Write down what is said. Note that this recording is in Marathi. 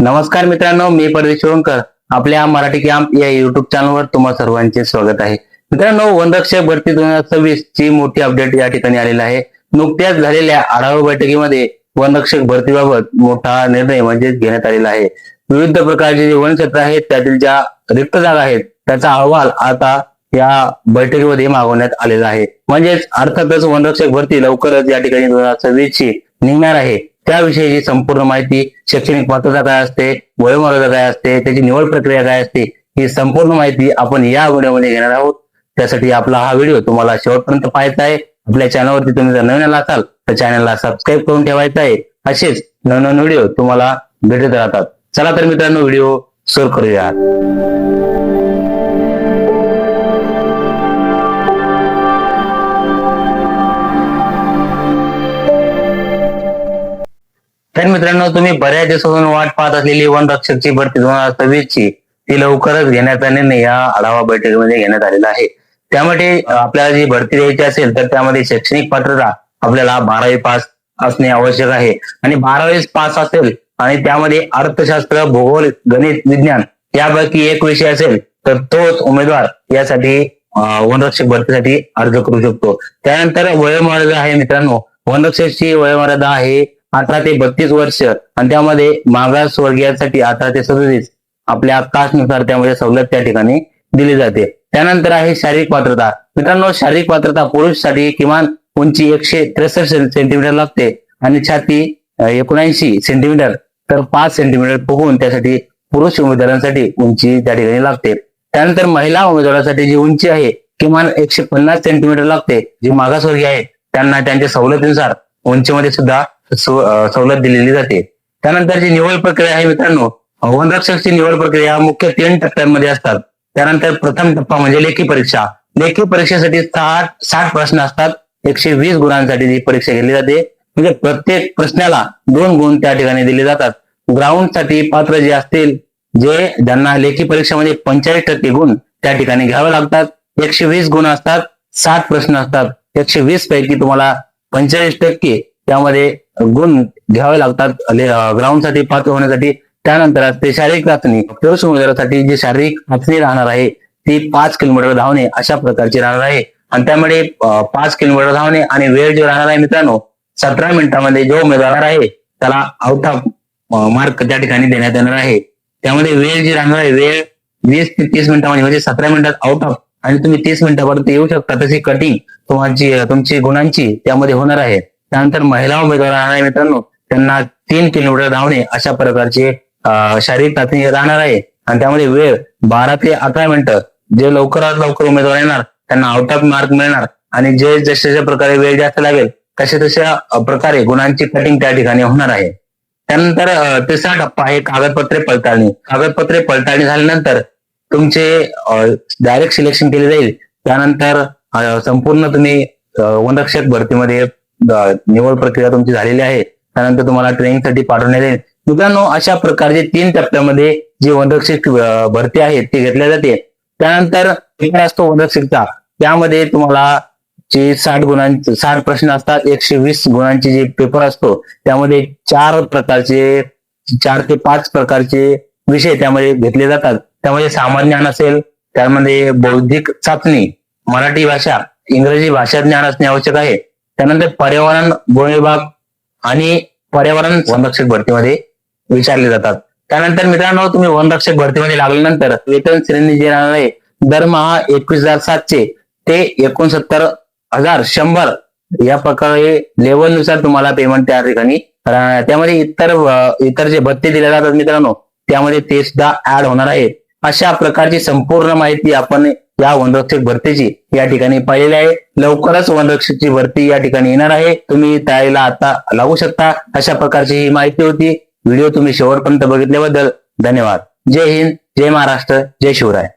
नमस्कार मित्रांनो, मी परदेश शिवणकर. आपल्या मराठी कॅम्प या युट्यूब चॅनलवर तुम्हा सर्वांचे स्वागत आहे. मित्रांनो, वनरक्षक भरती 2026 ची मोठी अपडेट या ठिकाणी आलेला आहे. नुकत्याच झालेल्या आढावा बैठकीमध्ये वनरक्षक भरतीबाबत मोठा निर्णय म्हणजेच घेण्यात आलेला आहे. विविध प्रकारचे जे वनक्षेत्र आहेत त्यातील ज्या रिक्त जागा आहेत त्याचा अहवाल आता या बैठकीमध्ये मागवण्यात आलेला आहे. म्हणजेच अर्थातच वनरक्षक भरती लवकरच या ठिकाणी 2026 ची निघणार आहे. त्याविषयीची संपूर्ण माहिती, शैक्षणिक पात्रता काय असते, वयोमर्यादा काय असते, त्याची निवड प्रक्रिया काय असते, ही संपूर्ण माहिती आपण या व्हिडिओमध्ये घेणार आहोत. त्यासाठी आपला हा व्हिडिओ तुम्हाला शेवटपर्यंत पाहायचा आहे. आपल्या चॅनलवरती तुम्ही जर नवीन असाल तर चॅनलला सबस्क्राईब करून ठेवायचं आहे. असेच नवनवीन व्हिडिओ तुम्हाला भेटत राहतात. चला तर मित्रांनो, व्हिडिओ सुरू करूया. तर मित्रांनो, तुम्ही बऱ्याच दिवसापासून वाट पाहत असलेली वनरक्षकची भरती 2026 ची ती लवकरच घेण्याचा निर्णय या आढावा बैठकीमध्ये घेण्यात आलेला आहे. त्यामध्ये आपल्याला जी भरती द्यायची असेल तर त्यामध्ये शैक्षणिक पात्रता आपल्याला 12वी पास असणे आवश्यक आहे. आणि 12वी पास असेल आणि त्यामध्ये अर्थशास्त्र, भूगोल, गणित, विज्ञान यापैकी एक विषय असेल तर तोच उमेदवार यासाठी वनरक्षक भरतीसाठी अर्ज करू शकतो. त्यानंतर वयोमर्यादा आहे मित्रांनो. वनरक्षकची वयोमर्यादा आहे 18 ते 32 वर्ष आणि त्यामध्ये मागासवर्गीयांसाठी 18 ते 37 आपल्या कास्टनुसार त्यामध्ये सवलत त्या ठिकाणी दिली जाते. त्यानंतर आहे शारीरिक पात्रता. मित्रांनो, शारीरिक पात्रता पुरुषसाठी किमान उंची 163 सेंटीमीटर लागते आणि छाती 79 सेंटीमीटर तर 5 सेंटीमीटर फुगून त्यासाठी पुरुष उमेदवारांसाठी उंची त्या ठिकाणी लागते. त्यानंतर महिला उमेदवारांसाठी जी उंची आहे किमान 150 सेंटीमीटर लागते. जी मागासवर्गीय आहे त्यांना त्यांच्या सवलतीनुसार उंचीमध्ये सुद्धा सवलत दिलेली जाते. त्यानंतर जी निवड प्रक्रिया आहे मित्रांनो, वनरक्षकची निवड प्रक्रिया मुख्य 3 टप्प्यांमध्ये असतात. त्यानंतर प्रथम टप्पा म्हणजे लेखी परीक्षा. लेखी परीक्षेसाठी 60 प्रश्न असतात. 120 गुणांसाठी ही परीक्षा घेतली जाते. म्हणजे प्रत्येक प्रश्नाला 2 गुण त्या ठिकाणी दिले जातात. ग्राउंड साठी पात्र जे असतील, ज्यांना लेखी परीक्षेमध्ये 45% गुण त्या ठिकाणी घ्यावे लागतात. 120 गुण असतात, 60 प्रश्न असतात. 120 पैकी तुम्हाला 45% त्यामध्ये गुण घ्यावे लागतात ग्राउंड साठी पात्र होण्यासाठी. त्यानंतर असते शारीरिक चाचणी. पुरुष उमेदवारासाठी जी शारीरिक चाचणी राहणार आहे ती 5 किलोमीटर धावणे अशा प्रकारची राहणार आहे. आणि त्यामध्ये 5 किलोमीटर धावणे आणि वेळ जो राहणार आहे मित्रांनो 17 मिनिटांमध्ये जो उमेदवार आहे त्याला आउट ऑफ मार्क त्या ठिकाणी देण्यात येणार आहे. त्यामध्ये वेळ जी राहणार आहे, वेळ 20 ते 30 मिनिटांमध्ये म्हणजे 17 मिनिटात आउट ऑफ आणि तुम्ही 30 मिनिटापर्यंत येऊ शकता. तशी कटिंग तुमची गुणांची त्यामध्ये होणार आहे. त्यानंतर महिला उमेदवार आहे मित्रांनो, त्यांना 3 किलोमीटर धावणे अशा प्रकारचे शारीरिक चाचणी राहणार आहे. आणि त्यामध्ये वेळ 12 ते 18 मिनिटं. जे लवकरात लवकर उमेदवार येणार त्यांना आउट ऑफ मार्क मिळणार आणि जे जशा प्रकारे वेळ जास्त लागेल तशा प्रकारे गुणांची कटिंग त्या ठिकाणी होणार आहे. त्यानंतर तिसरा टप्पा आहे कागदपत्रे पडताळणी. कागदपत्रे पडताळणी झाल्यानंतर तुमचे डायरेक्ट सिलेक्शन केले जाईल. त्यानंतर संपूर्ण तुम्ही वनरक्षक भरतीमध्ये निवड प्रक्रिया तुमची झालेली आहे. त्यानंतर तुम्हाला ट्रेनिंगसाठी पाठवण्यात येईल. मित्रांनो, अशा प्रकारचे 3 टप्प्यामध्ये जी वनरक्षक भरती आहे ती घेतल्या जाते. त्यानंतर पेपर असतो वनरक्षकचा. त्यामध्ये तुम्हाला जे 60 प्रश्न असतात. 120 गुणांचे जे पेपर असतो त्यामध्ये 4 ते 5 प्रकारचे विषय त्यामध्ये घेतले जातात. त्यामध्ये सामान्य ज्ञान असेल, त्यामध्ये बौद्धिक चाचणी, मराठी भाषा, इंग्रजी भाषा ज्ञान असणे आवश्यक आहे. त्यानंतर पर्यावरण, वन विभाग आणि पर्यावरण वनरक्षक भरतीमध्ये विचारले जातात. त्यानंतर मित्रांनो, तुम्ही वनरक्षक भरतीमध्ये लागल्यानंतर वेतन श्रेणी जे राहणार आहे दरमहा 21,700 ते 69,100 या प्रकारे लेवलनुसार तुम्हाला पेमेंट त्या ठिकाणी राहणार. त्यामध्ये इतर जे भत्ते दिले जातात मित्रांनो त्यामध्ये ते सुद्धा ऍड होणार आहे. अशा प्रकारची संपूर्ण माहिती आपण या वनरक्षक भरतीची या ठिकाणी पाहिलेली आहे. लवकरच वनरक्षकची भरती या ठिकाणी येणार आहे. तुम्ही तयारीला आता लागू शकता. अशा प्रकारची ही माहिती होती. व्हिडिओ तुम्ही शेवटपर्यंत बघितल्याबद्दल धन्यवाद. जय हिंद, जय महाराष्ट्र, जय शिवराय.